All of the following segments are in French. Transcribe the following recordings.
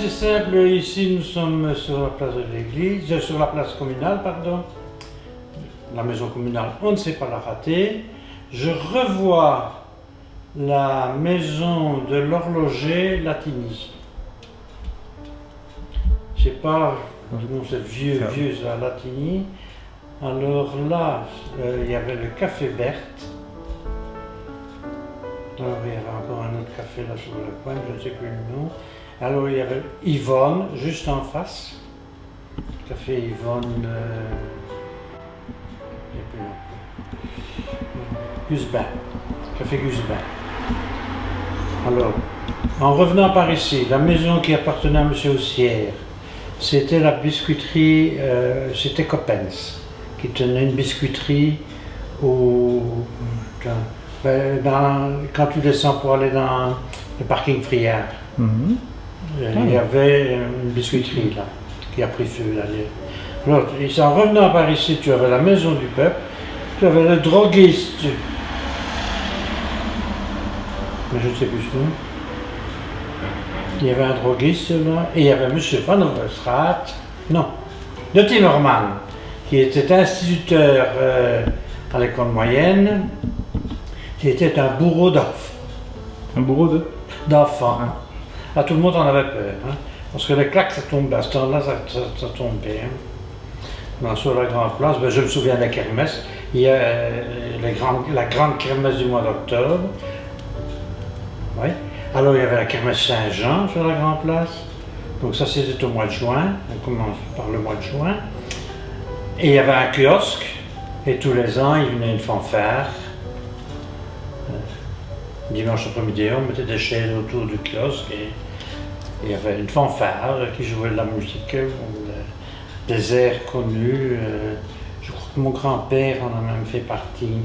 c'est simple. Ici, nous sommes sur la place de l'église, sur la place communale, pardon. La maison communale, on ne sait pas la rater. Je revois la maison de l'horloger Latini. Je sais pas, non, c'est vieux à Latini. Alors là, il y avait le café Berthe. Alors il y avait encore un autre café là sur le coin, je ne sais plus le nom. Alors il y avait Yvonne, juste en face. Café Yvonne. Gusbin. Café Gusbin. Alors, en revenant par ici, la maison qui appartenait à M. Haussière, c'était la biscuiterie, c'était Coppens, qui tenait une biscuiterie quand tu descends pour aller dans le parking Friard. Il y avait une biscuiterie là, qui a pris feu là. Alors, en revenant par ici, tu avais la maison du peuple, tu avais le droguiste, mais je ne sais plus ce nom. Il y avait un droguiste là, et il y avait M. Van Overstraat, non, de Timmerman, qui était instituteur à l'école moyenne, qui était un bourreau d'enfants. Un bourreau d'enfants. Là, tout le monde en avait peur, hein, parce que les claques, ça tombait, à ce temps-là, ça tombait. Hein. Sur la grande place, je me souviens de la kermesse, il y a la grande kermesse du mois d'octobre. Oui. Alors il y avait la kermesse Saint-Jean sur la grande place, donc ça c'était au mois de juin, on commence par le mois de juin. Et il y avait un kiosque, et tous les ans il venait une fanfare. Dimanche après-midi, on mettait des chaînes autour du kiosque et il y avait une fanfare qui jouait de la musique, des airs connus. Je crois que mon grand-père en a même fait partie.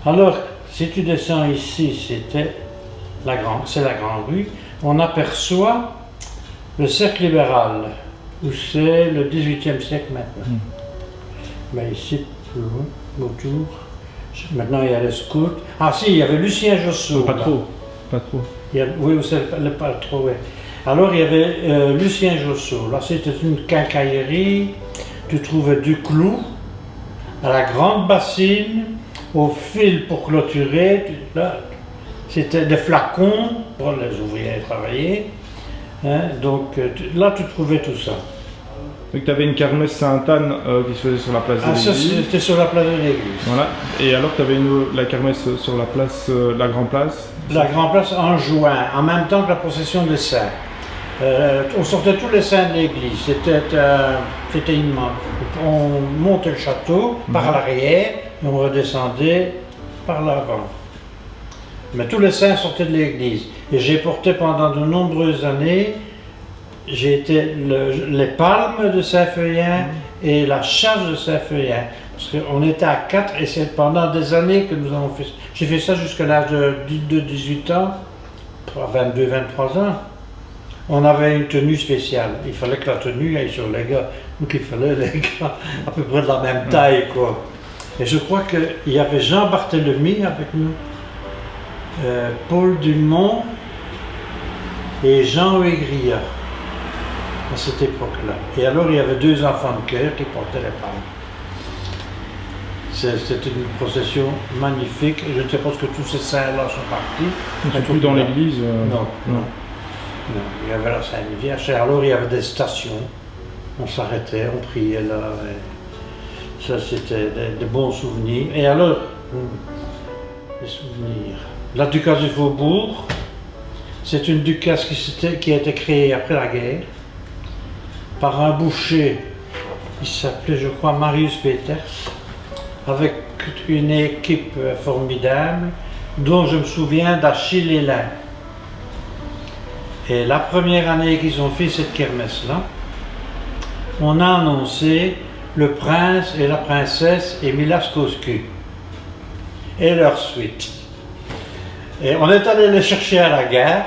Alors, si tu descends ici, c'est la grande rue, on aperçoit le cercle libéral, où c'est le XVIIIe siècle maintenant. Mais ici, plus loin, autour. Maintenant, il y a les scouts. Ah si, il y avait Lucien Jossot. Pas trop. Oui, c'est pas trop, oui. Alors, il y avait Lucien Jossot. Là, c'était une quincaillerie. Tu trouvais du clou à la grande bassine, au fil pour clôturer. Là, c'était des flacons pour les ouvriers travailler. Hein, donc, là, tu trouvais tout ça. Donc tu avais une kermesse Sainte-Anne qui se faisait sur la place de l'église. Ah, ça c'était sur la place de l'église. Voilà. Et alors tu avais la kermesse sur la place, la Grand Place. La Grand Place en juin, en même temps que la procession des saints. On sortait tous les saints de l'église, c'était immense. On montait le château par l'arrière et on redescendait par l'avant. Mais tous les saints sortaient de l'église. Et j'ai porté pendant de nombreuses années, j'ai été les palmes de Saint-Feuillin et la charge de Saint-Feuillin. Parce qu'on était à 4 et c'est pendant des années que nous avons fait ça. J'ai fait ça jusqu'à l'âge de 18 ans, 22, 23 ans. On avait une tenue spéciale. Il fallait que la tenue aille sur les gars. Donc il fallait les gars à peu près de la même taille, quoi. Et je crois qu'il y avait Jean Barthélemy avec nous, Paul Dumont et Jean Aigria à cette époque-là. Et alors il y avait 2 enfants de chœur qui portaient les palmes. C'était une procession magnifique. Je ne sais pas ce que tous ces saints-là sont partis. Ils ne sont plus dans l'église Non. Il y avait la Sainte-Vierge. Et alors il y avait des stations. On s'arrêtait, on priait là. Et ça, c'était des bons souvenirs. Et alors, des souvenirs. La Ducasse du Faubourg, c'est une ducasse qui a été créée après la guerre par un boucher. Il s'appelait, je crois, Marius Peters, avec une équipe formidable, dont je me souviens d'Achille Hélin. Et la première année qu'ils ont fait cette kermesse-là, on a annoncé le prince et la princesse Emilia Skosku et leur suite. Et on est allé les chercher à la gare,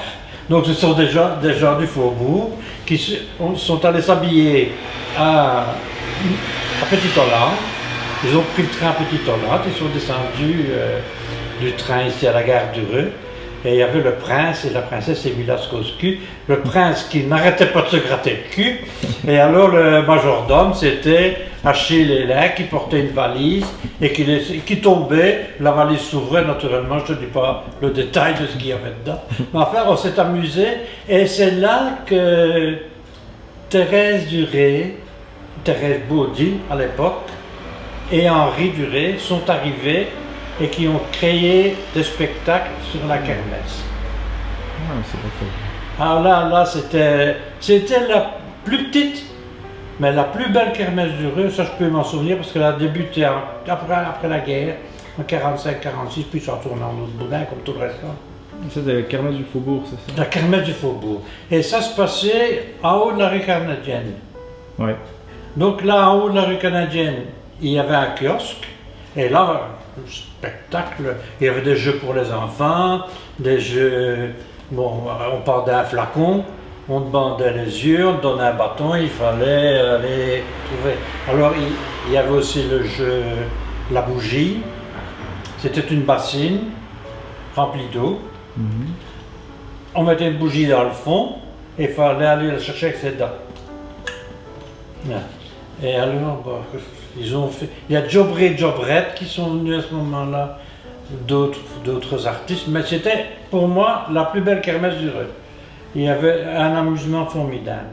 donc ce sont des gens du faubourg qui sont allés s'habiller à Petit-Hollande. Ils ont pris le train à Petit-Hollande, ils sont descendus du train ici à la gare d'Heureux. Et il y avait le prince et la princesse Emilia Skosku. Le prince qui n'arrêtait pas de se gratter le cul. Et alors le majordome, c'était Achille Hélin qui portait une valise et qui tombait. La valise s'ouvrait naturellement, je ne dis pas le détail de ce qu'il y avait dedans. Mais enfin, on s'est amusé. Et c'est là que Thérèse Duré, Thérèse Baudy à l'époque, et Henri Duré sont arrivés et qui ont créé des spectacles sur la kermesse. Ah, c'est pas ça. Alors là c'était la plus petite, mais la plus belle kermesse du Reux, ça je peux m'en souvenir parce qu'elle a débuté après la guerre, en 45-46, puis ça a tourné en autre boudin comme tout le reste. Ça, c'est la kermesse du Faubourg, c'est ça? La kermesse du Faubourg. Et ça se passait en haut de la rue canadienne. Ouais. Donc là, en haut de la rue canadienne, il y avait un kiosque, et là, le spectacle, il y avait des jeux pour les enfants, des jeux, bon, on pendait un flacon, on te bandait les yeux, on te donnait un bâton, il fallait aller trouver. Alors, il y avait aussi le jeu, la bougie, c'était une bassine remplie d'eau, on mettait une bougie dans le fond, et il fallait aller la chercher avec ses dents. Là. Et alors, bah, ils ont fait. Il y a Jobré et Jobrette qui sont venus à ce moment-là, d'autres artistes, mais c'était pour moi la plus belle kermesse du Reux. Il y avait un amusement formidable.